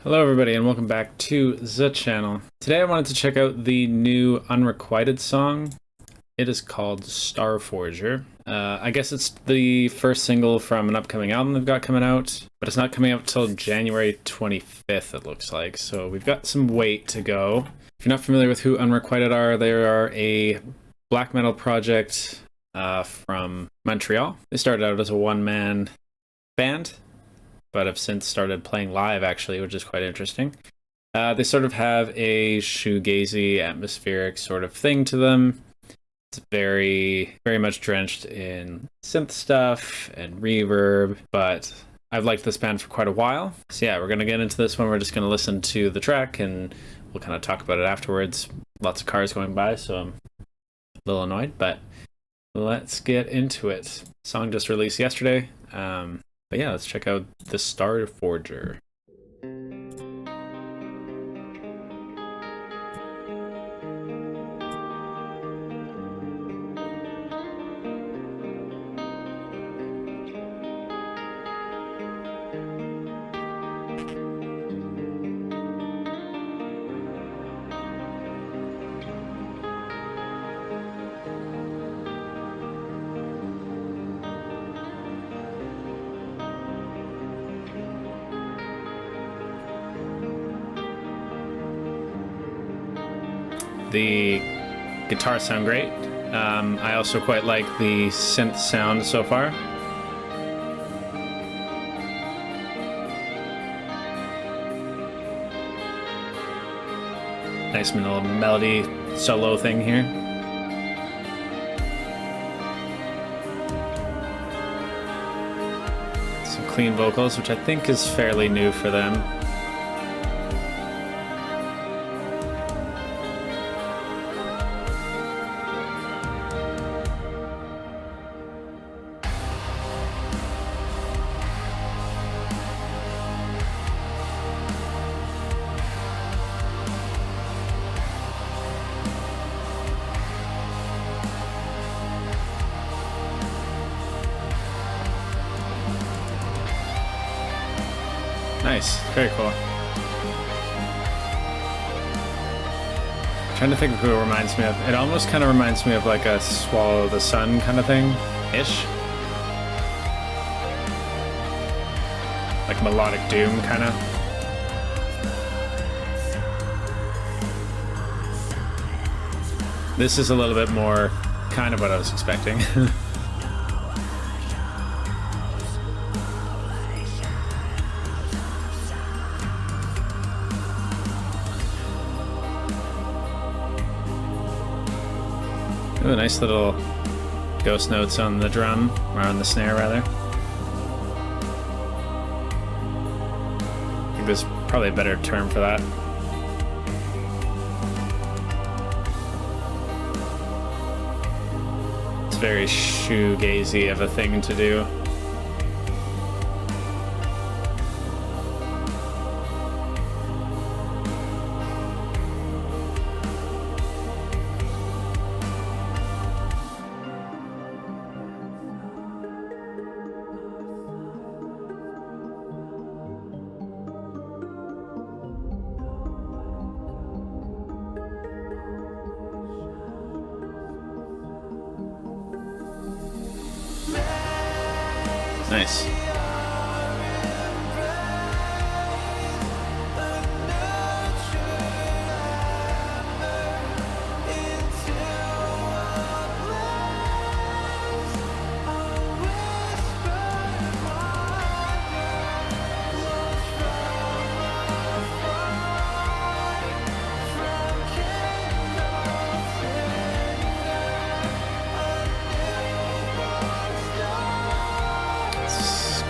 Hello everybody and welcome back to the channel. Today I wanted to check out the new UNREQVITED song. It is called Starforger. I guess it's the first single from an upcoming album they've got coming out, but it's not coming out till January 25th it looks like, so we've got some wait to go. If you're not familiar with who UNREQVITED are, they are a black metal project from Montreal. They started out as a one-man band, but have since started playing live actually, which is quite interesting. They sort of have a shoegazy, atmospheric sort of thing to them. It's very much drenched in synth stuff and reverb, but I've liked this band for quite a while. So yeah, we're gonna get into this one. We're just gonna listen to the track and we'll kind of talk about it afterwards. Lots of cars going by, so I'm a little annoyed, but let's get into it. Song just released yesterday. But yeah, let's check out the Starforger. The guitars sound great. I also quite like the synth sound so far. Nice little melody solo thing here. Some clean vocals, which I think is fairly new for them. Nice, very cool. I'm trying to think of who it reminds me of. It almost kind of reminds me of like a Swallow the Sun kind of thing-ish. Like melodic doom, kind of. This is a little bit more kind of what I was expecting. Ooh, nice little ghost notes on the drum, or on the snare rather. I think there's probably a better term for that. It's very shoegazy of a thing to do. Nice.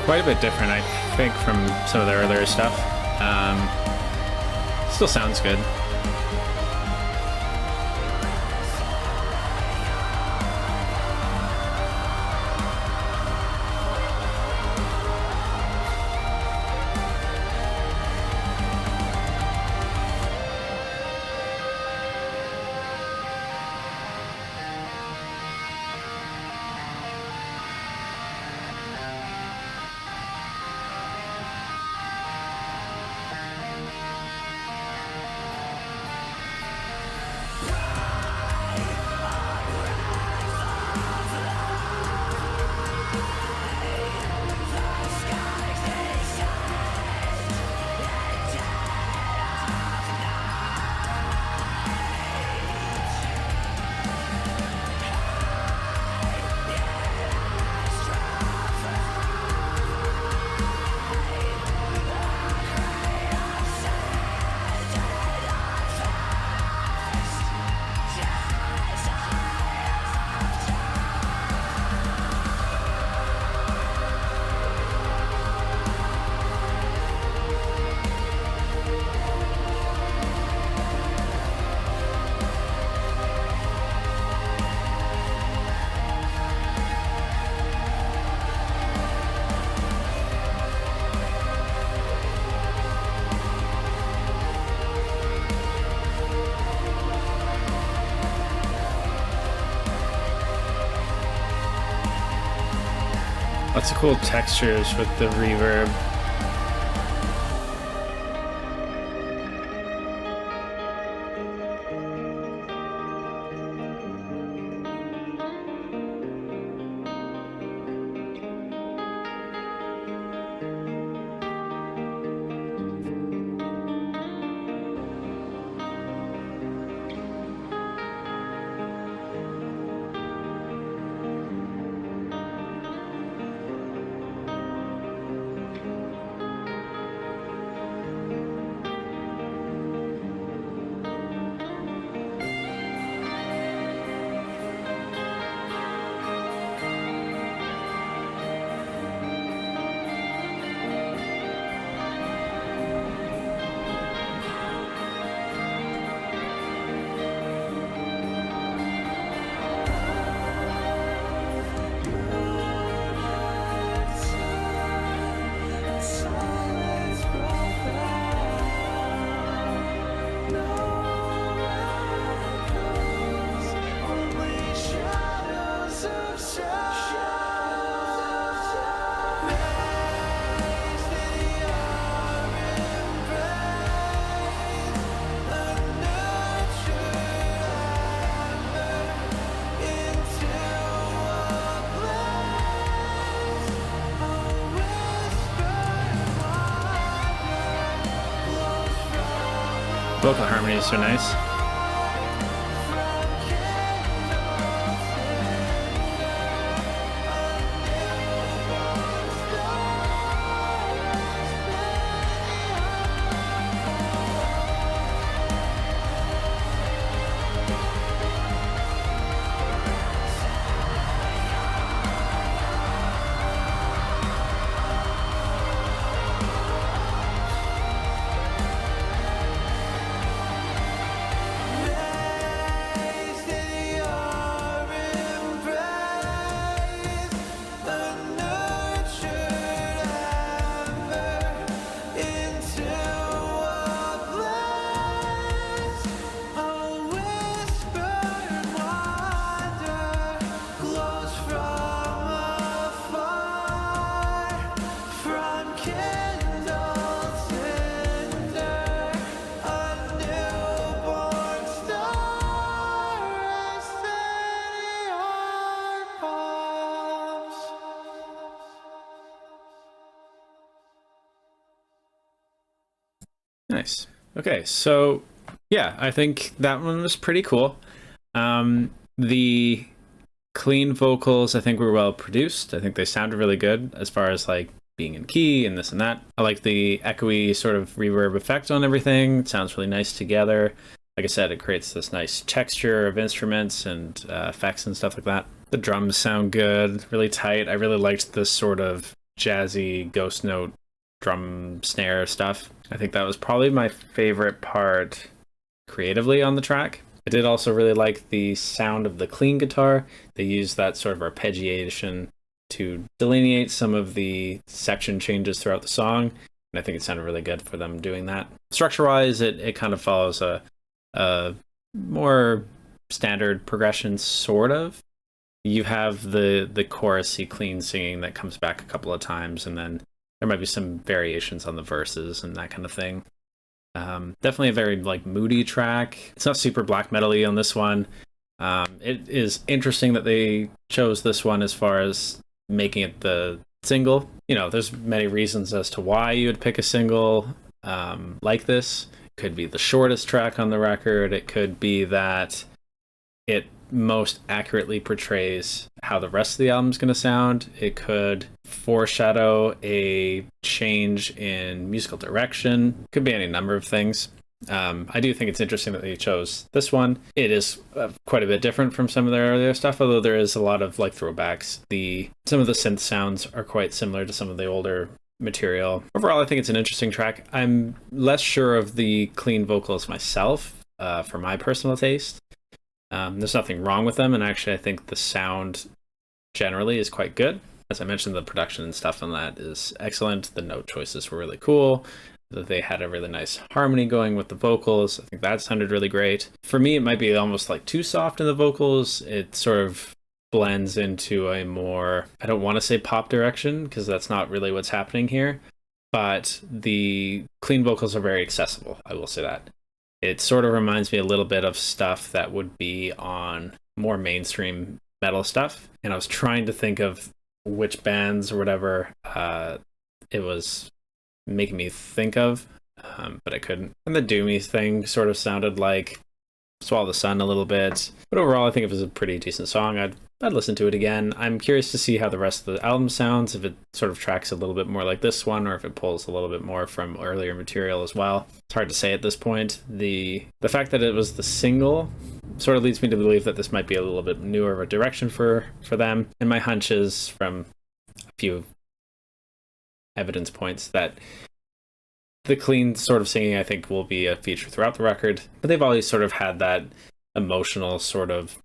Quite a bit different, I think, from some of their earlier stuff. Still sounds good. Lots of cool textures with the reverb. Vocal harmonies are nice. Nice. Okay, so yeah, I think that one was pretty cool. The clean vocals, I think, were well produced. I think they sounded really good as far as like being in key and this and that. I like the echoey sort of reverb effect on everything. It sounds really nice together. Like I said, it creates this nice texture of instruments and effects and stuff like that. The drums sound good, really tight. I really liked this sort of jazzy ghost note drum snare stuff. I think that was probably my favorite part creatively on the track. I did also really like the sound of the clean guitar. They used that sort of arpeggiation to delineate some of the section changes throughout the song, and I think it sounded really good for them doing that. Structure-wise, it kind of follows a more standard progression, sort of. You have the chorusy clean singing that comes back a couple of times, and then there might be some variations on the verses and that kind of thing. Definitely a very like moody track. It's not super black metal-y on this one. It is interesting that they chose this one as far as making it the single. You know, there's many reasons as to why you would pick a single like this. It could be the shortest track on the record. It could be that it most accurately portrays how the rest of the album's going to sound. It could foreshadow a change in musical direction. Could be any number of things. I do think it's interesting that they chose this one. It is quite a bit different from some of their earlier stuff, although there is a lot of like throwbacks. Some of the synth sounds are quite similar to some of the older material. Overall, I think it's an interesting track. I'm less sure of the clean vocals myself, for my personal taste. There's nothing wrong with them, and actually I think the sound generally is quite good. As I mentioned, the production and stuff on that is excellent. The note choices were really cool. They had a really nice harmony going with the vocals. I think that sounded really great. For me, it might be almost like too soft in the vocals. It sort of blends into a more, I don't want to say pop direction, because that's not really what's happening here, but the clean vocals are very accessible, I will say that. It sort of reminds me a little bit of stuff that would be on more mainstream metal stuff, and I was trying to think of which bands or whatever it was making me think of, but I couldn't. And the Doomy thing sort of sounded like Swallow the Sun a little bit, but overall I think it was a pretty decent song. I'd listen to it again. I'm curious to see how the rest of the album sounds, if it sort of tracks a little bit more like this one, or if it pulls a little bit more from earlier material as well. It's hard to say at this point. The fact that it was the single sort of leads me to believe that this might be a little bit newer of a direction for them, and my hunch is, from a few evidence points, that the clean sort of singing, I think, will be a feature throughout the record, but they've always sort of had that emotional sort of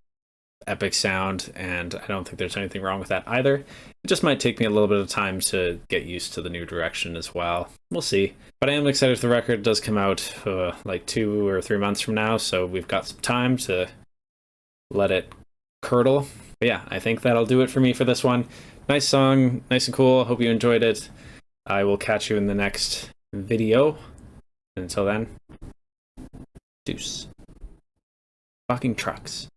epic sound, and I don't think there's anything wrong with that either. It just might take me a little bit of time to get used to the new direction as well. We'll see. But I am excited if the record does come out like 2 or 3 months from now, so we've got some time to let it curdle. But yeah, I think that'll do it for me for this one. Nice song, nice and cool. Hope you enjoyed it. I will catch you in the next video. Until then, deuce. Fucking trucks.